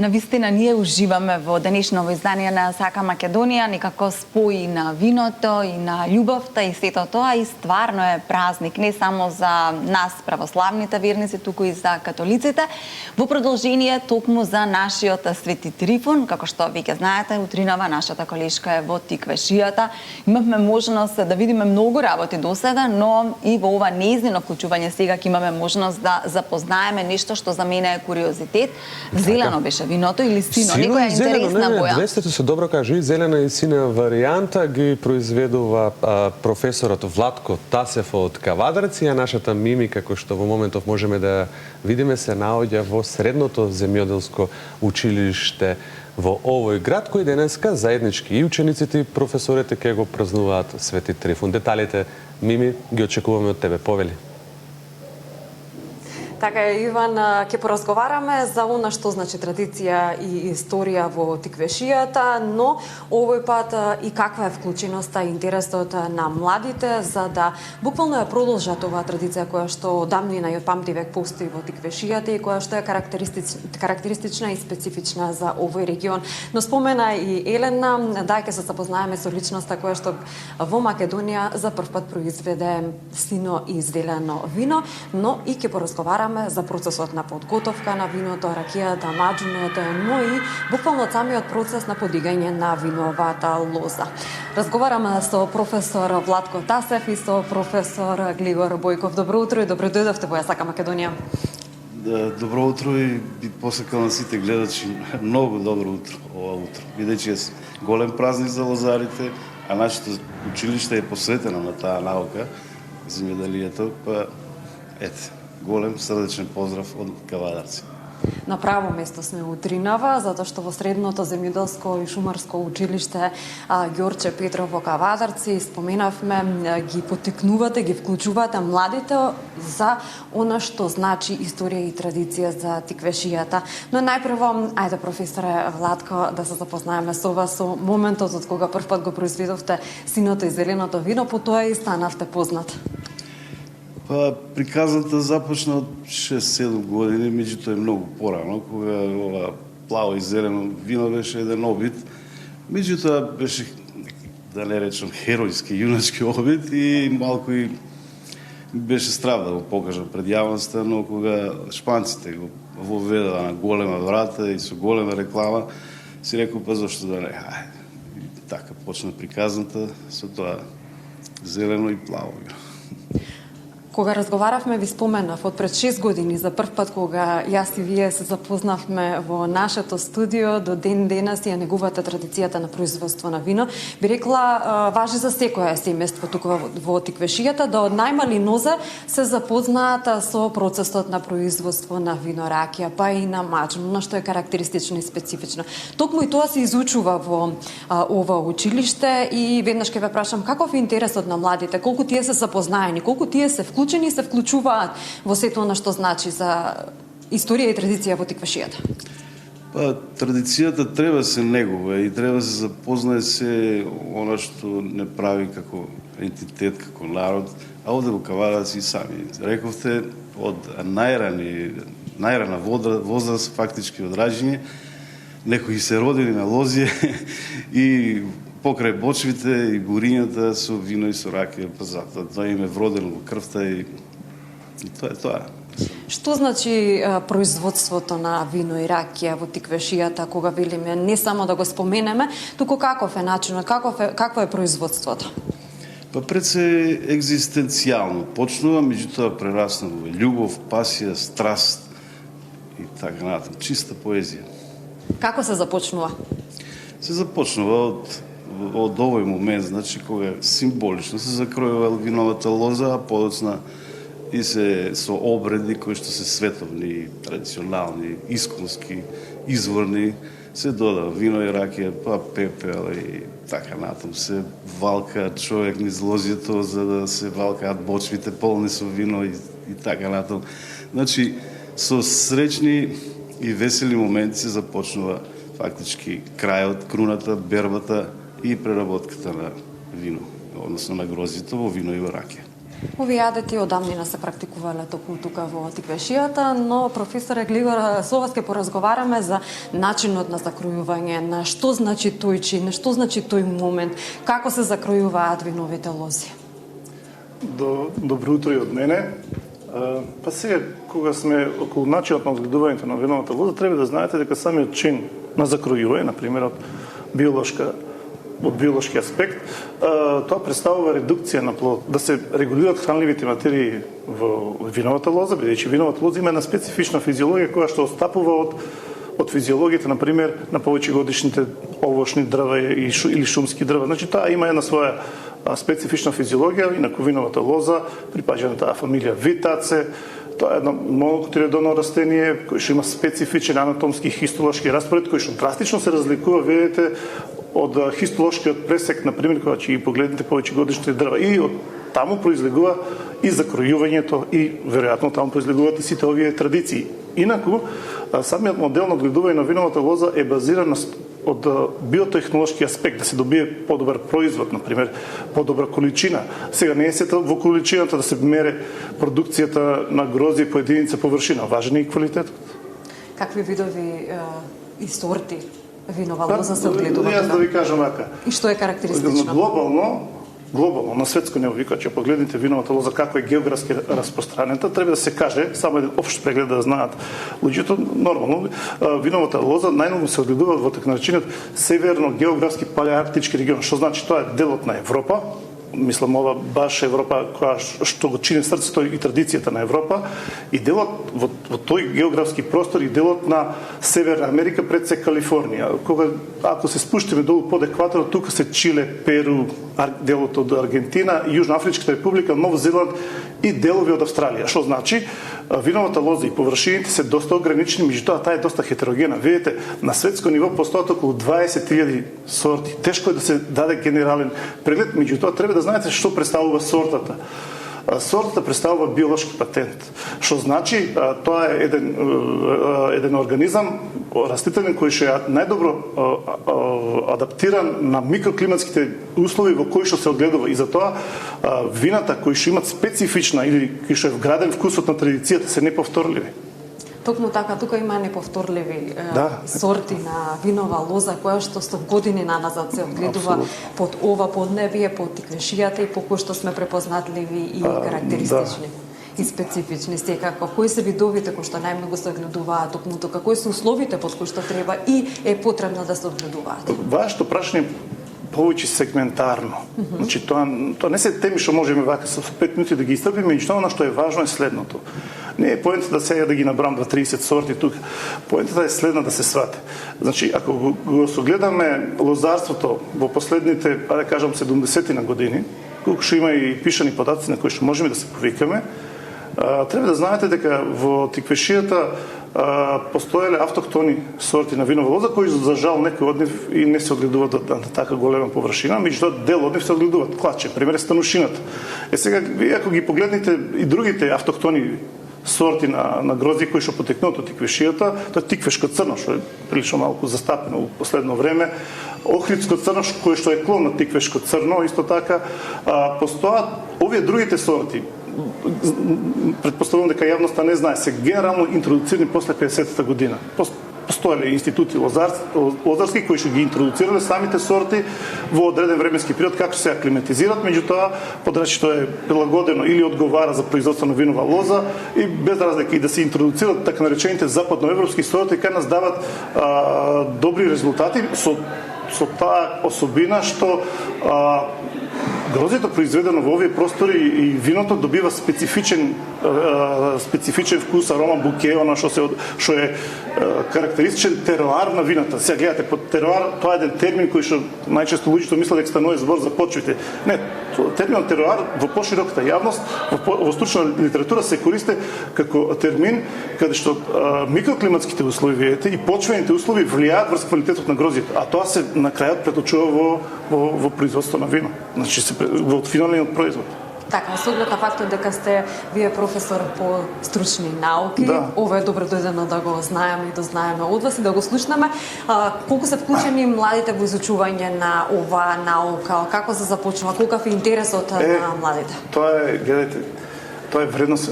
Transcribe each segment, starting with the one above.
Навистина ние уживаме во денешно издание на Сака Македонија, некако спои на виното и на љубовта и сето тоа и стварно е празник не само за нас православните верници, туку и за католиците. Во продолжение токму за нашиот Свети Трифун, како што веќе знаете, утринава нашата колешка е во Тиквешијата. Имавме можност да видиме многу работи досега, но и во ова нејзино вклучување сега ќе имаме можност да запознаеме нешто што за мене е куриозитет. Зелено беше виното или сино, некоја интересна боја. Двестето се добро кажи, зелена и сина варијанта ги произведува професорот Владко Тасев од Кавадарци, а нашата Мими, како што во моментов можеме да видиме, се наоѓа во средното земјоделско училиште во овој град, кој денеска заеднички и учениците и професорите ќе го празнуваат Свети Трифун. Деталите, Мими, ги очекуваме од тебе, повели. Така е, Иван, ќе поразговараме за она што значи традиција и историја во Тиквешијата, но овој пат и каква е вклученоста и интересот на младите за да буквално ја продолжат оваа традиција која што одамнина и од памтивек постои во Тиквешијата и која што е карактеристична и специфична за овој регион. Но спомена и Елена, дај ќе се запознаеме со личноста која што во Македонија за прв пат произведе сино и зелено вино, но и ќе поразговараме за процесот на подготовка на виното, ракијата, маџунето, но и буквално самиот процес на подигање на виновата лоза. Разговараме со професор Владко Тасев и со професор Глигор Бојков. Добро утро и добро дојдовте во Сака Македонија. Добро утро и би посакал на сите гледачи многу добро утро ова утро. Бидејќи е голем празник за лозарите, а нашето училиште е посветено на таа наука, земјоделието, па ете, голем срдечен поздрав од Кавадарци. На право место сме утринава, затоа што во средното земјоделско и шумарско училиште Ѓорче Петров во Кавадарци споменавме, ги поттикнувате, ги вклучувате младите за она што значи историја и традиција за Тиквешијата. Но најпрво, ајде професоре Владко, да се запознаеме со вас со моментот од кога прв пат го произведовте синото и зеленото вино, потоа и станавте познат. Па, приказната започна од 6-7 години, меѓутоа е многу порано, кога ова плаво и зелено вино беше еден обид. Меѓутоа беше, да не речам, херојски, јуначки обид и малку и беше страв да го покажам пред јавноста, но кога шпанците го воведаа на голема врата и со голема реклама, си рекол, па зашто да не, и така почна приказната со тоа зелено и плаво вино. Кога разговаравме, ви споменав од пред 6 години за прв пат кога јас и вие се запознавме во нашето студио, до ден денес ја негувате традицијата на производство на вино. Би рекла, важи за секоја семејство тука во Тиквешијата, да од најмали нозе се запознаат со процесот на производство на вино, ракија, па и на маџун, што е карактеристично и специфично. Токму и тоа се изучува во ова училиште и веднаш ќе ве прашам каков е интересот на младите, колку тие се запознаени, колку тие се вклучени се вклучуваат во сето она што значи за историја и традиција во Тиквешијата? Па, традицијата треба се негува и треба се запознае се она што не прави како ентитет, како народ, а овде во Кавадарци и сами. Рековте, од најрана возраст, фактички од раѓање, некои се родени на лозје и покрај бочвите и бурињата со вино и со ракија, па затоа тоа им е вродено во крвта и тоа е тоа. Што значи производството на вино и ракија во Тиквешијата, кога велиме не само да го споменеме, туку каков е начинот, какво е производството? Па пред се екзистенцијално почнува, меѓутоа прерасна во љубов, пасија, страст и така натаму, чиста поезија. Како се започнува? Се започнува од овој момент, значи кога символично се закројува виновата лоза, а подоцна и се со обреди кои што се световни, традиционални, исконски, изворни, се додава вино и ракија, па пепел и така натаму. Се валка човек низ лозјето за да се валкаат бочвите полни со вино и така натаму. Значи, со среќни и весели моменти се започнува фактички крајот, круната, бербата и преработката на вино, односно на грозјето во вино и во ракија. Овие адети одамнина се практикувале токму тука во тиквешијата, но професоре Гливар, со вас ќе поразговараме за начинот на закројување, на што значи тој чин, што значи тој момент, како се закројуваат виновите лози. Добро утро и од мене. Па сега, кога сме околу начинот на одгледувањето на виновата лоза, треба да знаете дека самиот чин на закројување, например, од биолошки аспект, тоа представува редукција на плод, да се регулираат хранливите материи во виновата лоза, бидејќи виновата лоза има една специфична физиологија која што отстапува од физиологијата, например, на повеќегодишните овошни дрва или шумски дрва. Значи, таа има една своја специфична физиологија, инаку виновата лоза припаѓа на таа фамилија Витаце. Тоа е едно монокотиледоно растение кој што има специфичен анатомски и хистолошки распоред, кој што драстично се разликува, видите, од хистолошкиот пресек, например, кога ќе ги погледнете повеќегодишните дрва. И од таму произлегува и закројувањето, и веројатно таму произлегуваат и сите овие традиции. Инаку, самиот модел на одгледување на виновата лоза е базиран од биотехнолошки аспект, да се добие подобар производ, например, подобра количина. Сега не е сета во количината да се мере продукцијата на грозје по единица површина, важен е и квалитетот. Какви видови и сорти винова лоза се одгледуваат? Јас да ви кажам вака. И што е карактеристично? Глобално, на светско ниво, вика, че погледнете виновата лоза како е географски распространета, треба да се каже, само еден општ преглед да знаат луѓето, нормално, виновата лоза најмногу се одгледува во така наречениот северно географски палеарктички регион, што значи тоа е делот на Европа, мислам ова баш Европа која што го чини срцето и традицијата на Европа, и делот во тој географски простор и делот на Северна Америка пред се Калифорнија. Кога ако се спуштиме долу под екваторот, тука се Чиле, Перу, делот од Аргентина, Јужна Афричка република, Нов Зеланд и делови од Австралија. Што значи виновата лоза и површините се доста ограничени, меѓутоа таа е доста хетерогена. Видите, на светско ниво постојат околу 20.000 сорти. Тешко е да се даде генерален преглед, меѓутоа треба да знаете што представува сортата. Сортата представува биолошки патент, што значи тоа е еден организам растителен кој што е најдобро адаптиран на микроклиматските услови во кои што се одгледува, и затоа вината кои што имат специфична или кои што е вграден вкусот на традицијата се неповторливи. Токму така, тука има неповторливи сорти на винова лоза, која што 100 години наназад се одгледува под ова поднебие, под тиквешијата, и по кој што сме препознатливи и карактеристични. И специфични секако. Кои се видовите кои што најмногу се одгледуваат токму тука? Кои се условите под кои што треба и е потребно да се одгледуваат? Вашето прашање повеќе сегментарно. Значи тоа не се теми што можеме вака со 5 минути да ги истрпиме, меѓутоа она што е важно е следното. Не е поентата да сега да ги набрам 20-30 сорти тука. Поентата е следна да се свате. Значи, ако го согледаме лозарството во последните, да кажам, 70 на години, колку што има и пишани податоци на кои што можеме да се повикаме, треба да знаете дека во тиквешијата постоеле автохтони сорти на винова лоза, кои за жал некои од нив и не се одгледуваат на така голема површина, меѓутоа дел од нив се одгледуваат. Клаче, пример е станушината. Сега, вие ако ги погледнете и другите автохтони сорти на грозје кои што потекнуваат од тиквешијата, тоа е тиквешко црно, што е прилично малку застапено во последно време, охридско црно, кој што е клон на тиквешко црно, исто така постојат овие другите сорти. Предпоставувам дека јавноста не знае, се генерално интродуцирани после 50-та година. Постоеле институти лозарски кои што ги интродуцирале самите сорти во одреден временски период, како се аклиматизираат, меѓутоа подрачето е прилагодено или одговара за производство на винова лоза, и без разлика и да се интродуцираат така наречените западноевропски сорти, кај нас дават добри резултати со таа особина што грозјето произведено во овие простори и виното добива специфичен вкус, арома, буке, она што е карактеристичен теруар на вината. Сега гледате, под теруар тоа е еден термин кој што најчесто луѓето мислат дека станува збор за почвите. Не, терминот теруар во пошироката јавност, во стручна литература се користи како термин каде што микроклиматските услови и почвените услови влијаат врз квалитетот на грозјето, а тоа се на крајот преточува во производство на вино. Значи во финалниот производ. Така, с оглед на фактот дека сте вие професор по стручни науки, Да. ова е добро дојдено да го знаеме и да знаеме од вас и да го слушнеме. Колку се вклучени младите во изучување на оваа наука? Како се започнува? Колкав е интересот на младите? Тоа е, гледайте, тоа е вредност.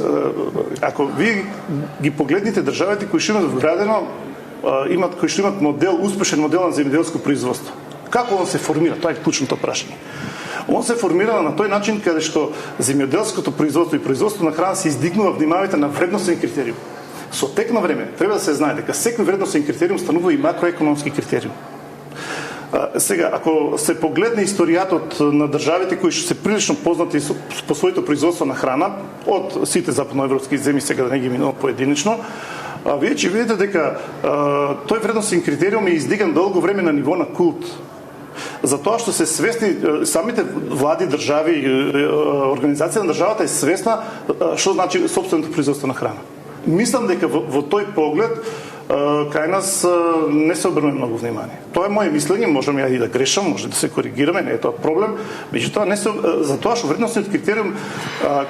Ако ви ги погледнете државите кои што имат вградено, кои што имат успешен модел на земјоделско производство. Како он се формира? Тоа е клучното прашање. Он се формира на тој начин каде што земјоделското производство и производството на храна се издигнува внимавите на вредностен критериум. Со тек на време треба да се знае дека секој вредностен критериум станува и макроекономски критериум. Сега, ако се погледне историјатот на државите кои што се прилично познати по своето производство на храна, од сите западноевропски земји, сега да не ги минувам поединечно, вие ќе видите дека тој вредностен критериум е издиган долго време на ниво на култ. Затоа што се свесни, самите влади, држави, организација на државата е свесна што значи собственото производство на храна. Мислам дека во тој поглед кај нас не се обрнува многу внимание. Тоа е моје мислење, можам ја и да грешам, може да се коригираме, не е тоа проблем, меѓутоа не се затоа што вредностниот критериум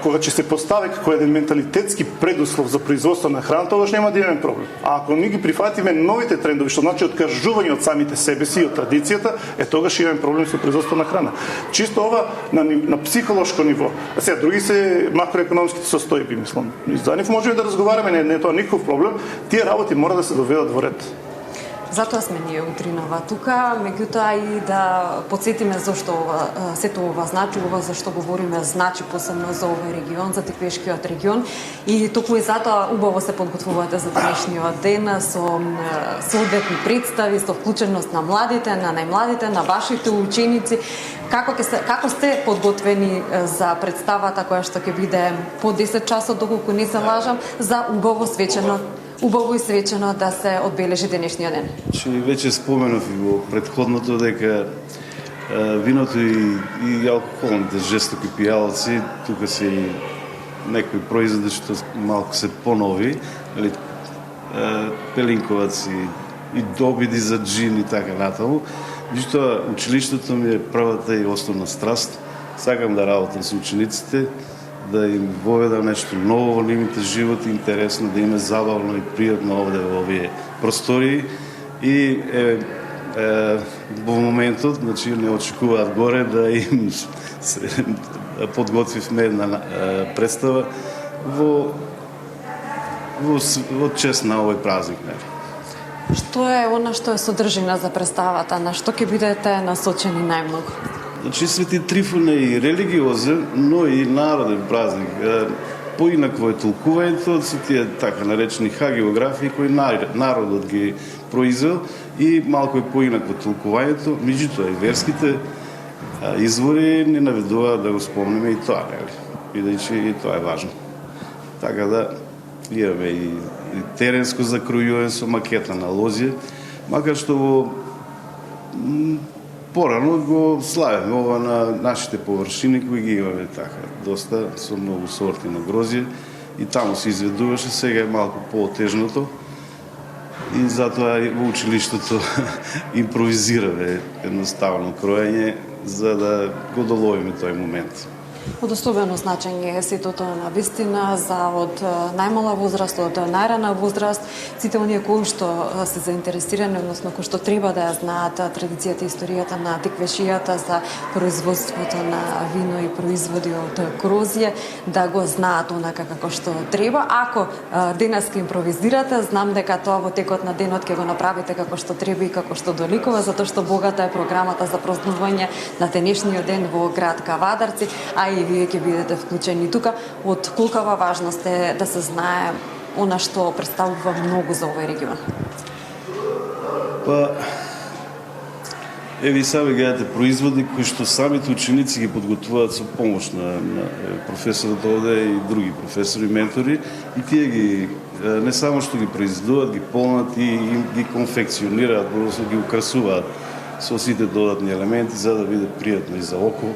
кога ќе се постави како еден менталитетски предуслов за производство на храна, тогаш нема да имаме проблем. А ако ние ги прифатиме новите трендови, што значи откажување од самите себе си и од традицијата, тогаш имаме проблем со производство на храна. Чисто ова на психолошко ниво. Сега други се макроекономските состојби, мислам. За нив можеме да разговараме, не е тоа никаков проблем. Тие работи мора да се доведат во ред. Затоа сме ние утринава тука, меѓутоа и да подсетиме зашто сето ова значи, зашто говориме значи посебно за овој регион, за Тиквешкиот регион и токму и затоа убаво се подготвувате за денешниот ден со соодветни представи, со вклученост на младите, на најмладите, на вашите ученици. Како сте подготвени за представата која што ќе биде по 10 часот, доколку не се лажам, за убаво и свечено да се одбележи денешниот ден? Веќе споменав и во предходното дека виното и алкохолните жестоки пијалци, тука се и некои производи што малку се понови, пелинковац и добиди за джин и така натаму. Меѓутоа, училиштето ми е првата и основна страст. Сакам да работам со учениците, да им воведам нешто ново во нивните животи, интересно, да им е забавно и пријатно овде во овие простории. И во моментот, значи, не очекуваат горе да им подготвивме една представа во чест на овој празник. Што е она што е содржина за представата, на што ќе бидете насочени најмногу? Значи, Свети Трифон е и религиозен, но и народен празник. Поинако е толкувањето со тие така наречени хагиографии кои народот ги произвел и малку е поинако толкувањето, меѓутоа и верските извори не наведуваат да го спомнеме и тоа, нели? Бидејќи и тоа е важно. Така да имаме и теренско закројување со макета на лозје, макар што порано го славиме ова на нашите површини кои ги имаме така доста со многу сорти на грозје и таму се изведуваше, сега е малку поотежното и затоа во училиштето импровизираме едноставно кроење за да го доловиме тој момент. Од особено значење е сетото на вистина за од најмала возраст, од најрана возраст, сите оние кои што се заинтересирани, односно кои што треба да ја знаат традицијата и историјата на тиквешијата за производството на вино и производи од грозје, да го знаат онака како што треба. Ако денеска импровизирате, знам дека тоа во текот на денот ќе го направите како што треба и како што доликува, затоа што богата е програмата за празнување на денешниот ден во град Кавадарци, а и вие ќе бидете вклучени тука. Од колкава важност е да се знае она што представува многу за овој регион? Еви сами гледате производи кои што самите ученици ги подготвуваат со помош на професорот овде и други професори, ментори, и тие ги не само што ги произведуваат, ги полнат и ги конфекционираат, односно ги украсуваат со сите додатни елементи за да биде пријатно и за око.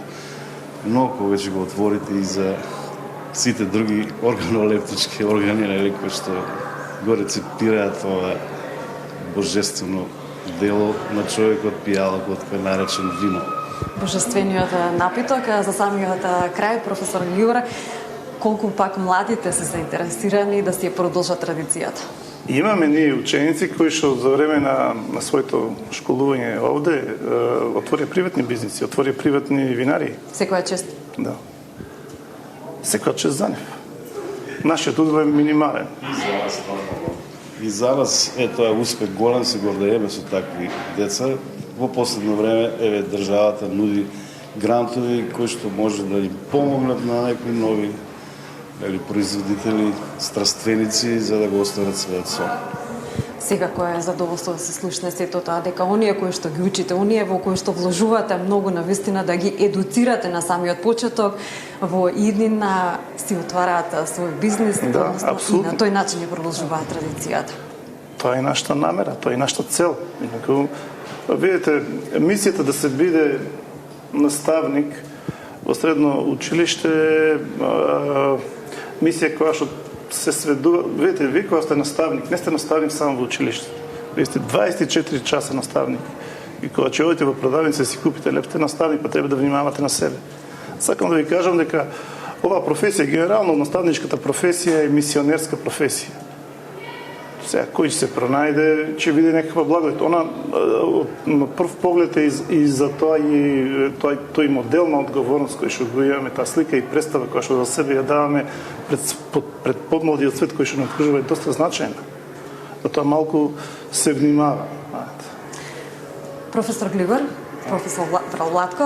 Но кога ќе го отворите и за сите други органолептички органи, кои што го рецептираат ова божествено дело на човекот, пијалокот кој наречен вино. божествениот напиток. За самиот крај, професор Гливер, колку пак младите се заинтересирани да си ја продолжат традицијата? Имаме ние ученици кои што за време на своето школување овде отворија приватни бизниси, отворија приватни винари. Секоја чест. Да. Секоја чест за нив. Нашиот удел е минимален. И за нас тоа е успех голем, се гордееме со такви деца. Во последно време еве државата нуди грантови кои што може да им помогнат на некои нови производители, страстveници за да го остварат својот сон. Секако е задоволство да се слушне сето тоа, дека оние кои што ги учите, оние во кои што вложувате многу навистина да ги едуцирате на самиот почеток, во иднина си отвараат свој бизнис, Да, и на тој начин ја продолжуваат традицијата. Тоа е нашата намера, тоа е нашата цел. Инаку, видите, мисијата да се биде наставник во средно училиште мисија која што се сведува, видите, вие кога сте наставник, не сте наставник само во училиште. Вие сте 24 часа наставник. И кога ќе одите во продавница и си купите леп, сте наставник, па треба да внимавате на себе. Сакам да ви кажам дека оваа професија, генерално наставничката професија е мисионерска професија. Сега, кој ќе се пронајде, ќе види некаква благодат. Она, на прв поглед е и за тоа и тој модел на одговорност кој што го имаме, таа слика и представа која што за себе ја даваме пред подмладиот свет кој што не откажува е доста значајна. Затоа малку се внимава. Професор Гливер, професор Владко,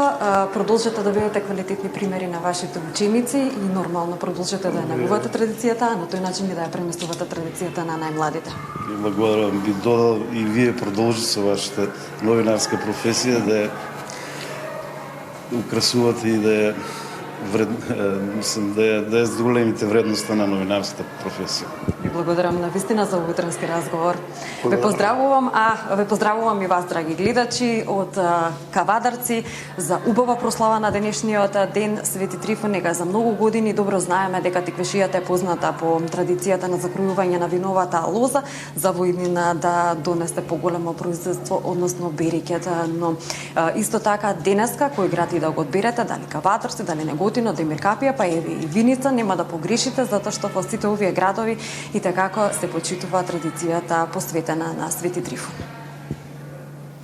продолжете да бидете квалитетни примери на вашите ученици и нормално продолжете да ја негувате традицијата, а на тој начин и да ја преместувате традицијата на најмладите. Благодарам, би додал и вие продолжите со вашата новинарска професија да ја украсувате и да ја да е с големите вредности на новинарската професија. Ви благодарам на вистина за утренски разговор. Ве поздравувам и вас, драги гледачи од Кавадарци, за убава прослава на денешниот ден Свети Трифон. Нека за многу години добро знаеме дека тиквешијата е позната по традицијата на закројување на виновата лоза, за во иднина да донесе поголемо производство, односно берекет. Но исто така денеска кој град и да го одберете, дали Кавадарци, дали Неготино, Демир Капија, па еве и Виница, нема да погрешите, затоа што во сите овие градови и како се почитува традицијата посветена на Свети Трифон.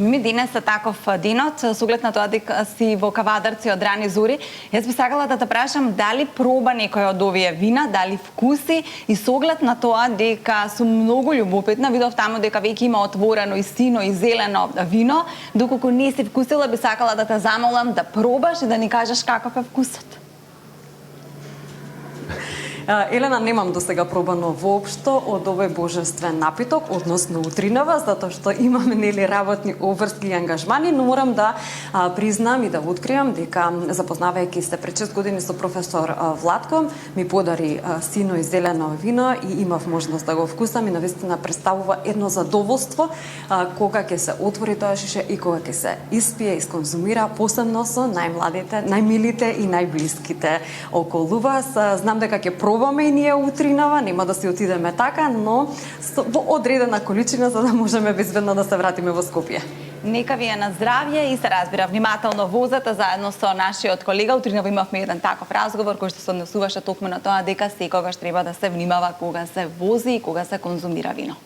Ми денес е таков денот, со оглед на тоа дека си во Кавадарци од рани зори. Јас би сакала да те прашам дали проба некој од овие вина, дали вкуси и со оглед на тоа дека сум многу љубопитна, видов таму дека веќе има отворено и сино и зелено вино, доколку не си вкусила би сакала да те замолам да пробаш и да ни кажеш каков е вкусот. Елена, немам до сега пробано воопшто од овој божествен напиток, односно утринава, затоа што имаме нели работни обврски и ангажмани, но морам да признам и да откриам дека запознавајќи се пред 6 години со професор Владко, ми подари сино и зелено вино и имав можност да го вкусам и навистина представува едно задоволство кога ќе се отвори тоа шише и кога ќе се испие и сконзумира, посебно со најмладите, најмилите и најблиските околу вас. Знам дека ќе пробаме и ние утринава, нема да си отидеме така, но во одредена количина за да можеме безбедно да се вратиме во Скопје. Нека ви е на здравје и се разбира внимателно возете заедно со нашиот колега. Утринава имавме еден таков разговор кој што се однесуваше токму на тоа дека секогаш треба да се внимава кога се вози и кога се конзумира вино.